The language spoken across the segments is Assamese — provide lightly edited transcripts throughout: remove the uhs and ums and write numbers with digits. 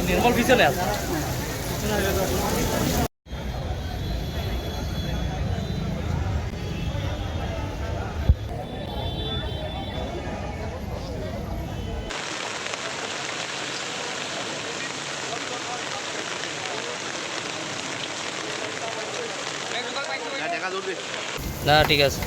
নির্মল পিছনে আছে। না ঠিক আছে।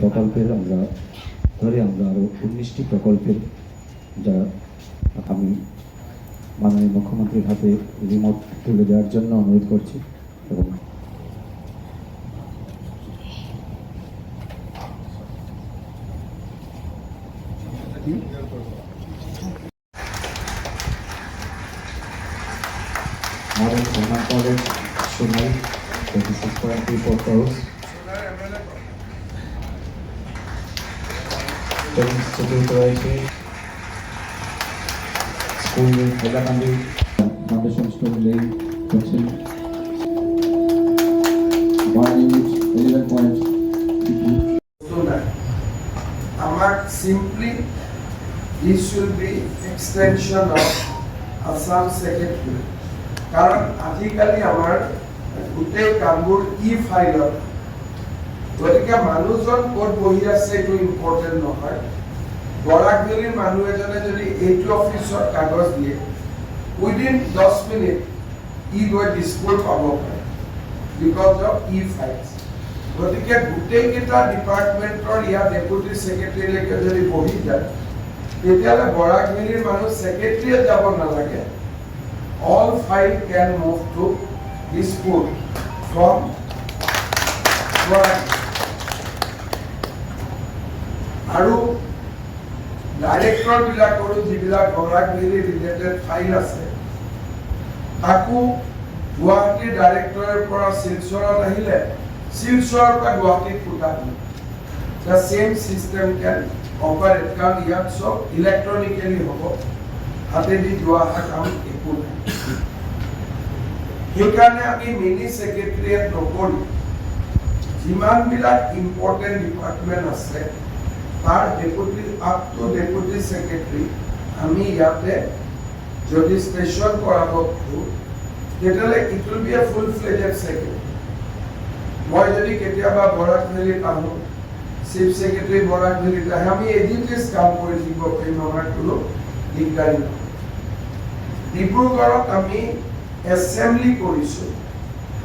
প্রকল্পের আমরা আরো 19টি প্রকল্পের যা আমি মাননীয় মুখ্যমন্ত্রীর হাতে রিমোট তুলে দেওয়ার জন্য অনুরোধ করছি এবং Modern Common College, Sunai, 26.34 crores. Institute Royalty, School in Hailakandi, Foundation School Lane, Cochin, 1 unit, 11.2. Amak simply, this should be extension of Assam Secretary. কারণ আজিকালি আমার গোটেই কামবোৰ ফাইলত গতিকে মানুহজন ক'ত বহি আছে এইটো ইম্পৰ্টেণ্ট নহয় বৰাকভেলীৰ মানুহ এজনে যদি এইটো অফিচত কাগজ দিয়ে উইদিন 10 মিনিট গৈ ডিছপুট পাব পাৰে বিকজ অফ ফাইলছ গতিকে গোটেইকেইটা ডিপাৰ্টমেণ্টৰ ইয়াৰ ডেপুটি ছেক্ৰেটাৰীলৈকে যদি বহি যায় তেতিয়াহ'লে বৰাকভেলীৰ মানুহ ছেক্ৰেটাৰীয়ে যাব নালাগে all file can move to dispute from আৰু ডাইৰেক্টৰ বিলাকৰো যিবিলাক বৰাকভেলী ৰিলেটেড ফাইল আছে তাকো গুৱাহাটী ডাইৰেক্টৰৰ পৰা শিলচৰত আহিলে শিলচৰৰ পৰা গুৱাহাটীত পঠাব the same system can operate কাৰণ ইয়াত চব ইলেক্ট্ৰনিকেলি হ'ব হাতেদি যোৱা কাম একো নাই সেইকাৰণে আমি মিনি ছেক্ৰেটাৰিয়েট নকৰি যিমানবিলাক ইম্পৰ্টেণ্ট ডিপাৰ্টমেণ্ট আছে তাৰ deputy up to deputy secretary আমি ইয়াতে যদি ষ্টেচন কৰাব খোজোঁ তেতিয়াহ'লে it will B A full fledged secretary মই যদি কেতিয়াবা বৰাকভেলীত আহোঁ চিফ ছেক্ৰেটাৰী বৰাকভেলীত আহে আমি এদিনতে কাম কৰি থাকিব পাৰিম আমাৰ কোনো দিগদাৰী নহয় ডিব্ৰুগড়ত আমি এছেম্বলি কৰিছোঁ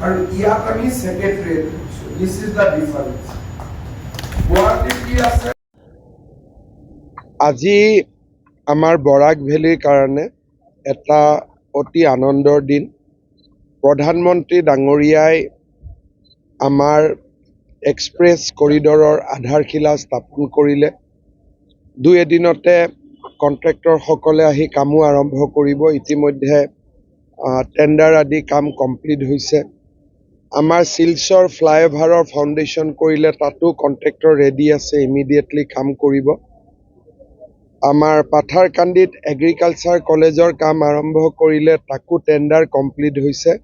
আৰু ইয়াত আমি ছেক্ৰেটাৰিয়েট কৰিছোঁ দিছ ইজ দ্য ডিফাৰেঞ্চ গুৱাহাটীত কি আছে আজি আমাৰ বৰাকভেলীৰ কাৰণে এটা অতি আনন্দৰ দিন প্ৰধানমন্ত্ৰী ডাঙৰীয়াই আমাৰ এক্সপ্ৰেছ কৰিডৰৰ আধাৰশিলা স্থাপন কৰিলে দুই এদিনতে কণ্ট্ৰেক্টৰসকলে আহি কামো আৰম্ভ কৰিব ইতিমধ্যে টেণ্ডাৰ আদি কাম কমপ্লিট হৈছে আমাৰ শিলচৰ ফ্লাইঅভাৰৰ ফাউণ্ডেশ্যন কৰিলে তাতো কণ্ট্ৰেক্টৰ ৰেডি আছে ইমিডিয়েটলি কাম কৰিব আমাৰ পাথাৰকান্দিত এগ্ৰিকালচাৰ কলেজৰ কাম আৰম্ভ কৰিলে তাকো টেণ্ডাৰ কমপ্লিট হৈছে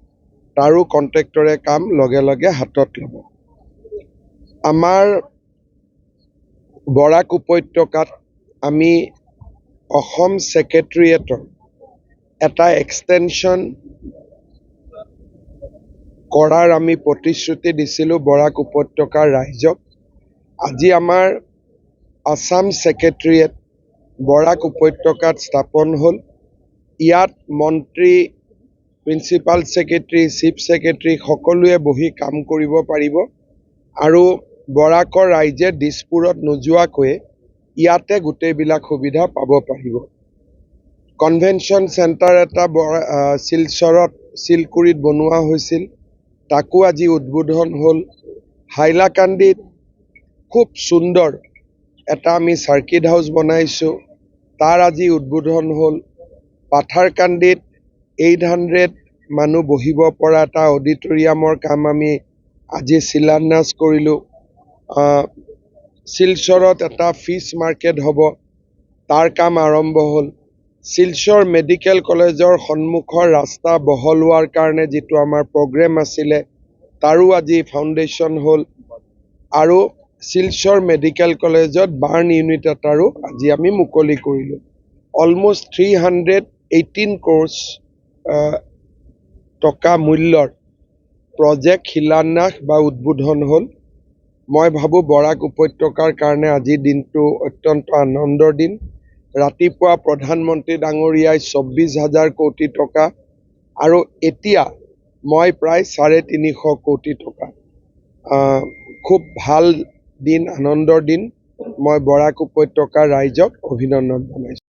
তাৰো কণ্ট্ৰেক্টৰে কাম লগে লগে হাতত ল'ব আমাৰ বৰাক উপত্যকাত আমি অসম ছেক্ৰেটাৰিয়েটৰ এটা এক্সটেনশ্যন কৰাৰ আমি প্ৰতিশ্ৰুতি দিছিলোঁ বৰাক উপত্যকাৰ ৰাইজক আজি আমাৰ আসাম ছেক্ৰেটাৰিয়েট বৰাক উপত্যকাত স্থাপন হ'ল ইয়াত মন্ত্ৰী প্ৰিন্সিপাল ছেক্ৰেটাৰী চিফ ছেক্ৰেটাৰী সকলোৱে বহি কাম কৰিব পাৰিব আৰু বৰাকৰ ৰাইজে দিছপুৰত নোযোৱাকৈ ইয়াতে গোটেইবিলাক সুবিধা পাব পাৰিব কনভেনশ্যন চেণ্টাৰ এটা শিলচৰত শিলকুৰিত বনোৱা হৈছিল তাকো আজি উদ্বোধন হ'ল হাইলাকান্দিত খুব সুন্দৰ এটা আমি চাৰ্কিট হাউচ বনাইছোঁ তাৰ আজি উদ্বোধন হ'ল পাথাৰকান্দিত 800 মানুহ বহিব পৰা এটা অডিটৰিয়ামৰ কাম আমি আজি শিলান্যাস কৰিলোঁ শিলচৰত এটা ফিছ মাৰ্কেট হ'ব তাৰ কাম আৰম্ভ হ'ল শিলচৰ মেডিকেল কলেজৰ সন্মুখৰ ৰাস্তা বহলোৱাৰ কাৰণে যিটো আমাৰ প্ৰগ্ৰেম আছিলে তাৰো আজি ফাউণ্ডেশ্যন হ'ল আৰু শিলচৰ মেডিকেল কলেজত বাৰ্ণ ইউনিট এটাৰো আজি আমি মুকলি কৰিলোঁ। অলমষ্ট 318 crores টকা মূল্যৰ প্ৰজেক্ট শিলান্যাস বা উদ্বোধন হ'ল। মই ভাবোঁ বৰাক উপত্যকাৰ কাৰণে আজিৰ দিনটো অত্যন্ত আনন্দৰ দিন। ৰাতিপুৱা প্ৰধানমন্ত্ৰী ডাঙৰীয়াই 24,000 কোটি টকা আৰু এতিয়া মই প্ৰায় 350 কোটি টকা। খুব ভাল দিন, আনন্দৰ দিন। মই বৰাক উপত্যকাৰ ৰাইজক অভিনন্দন জনাইছোঁ।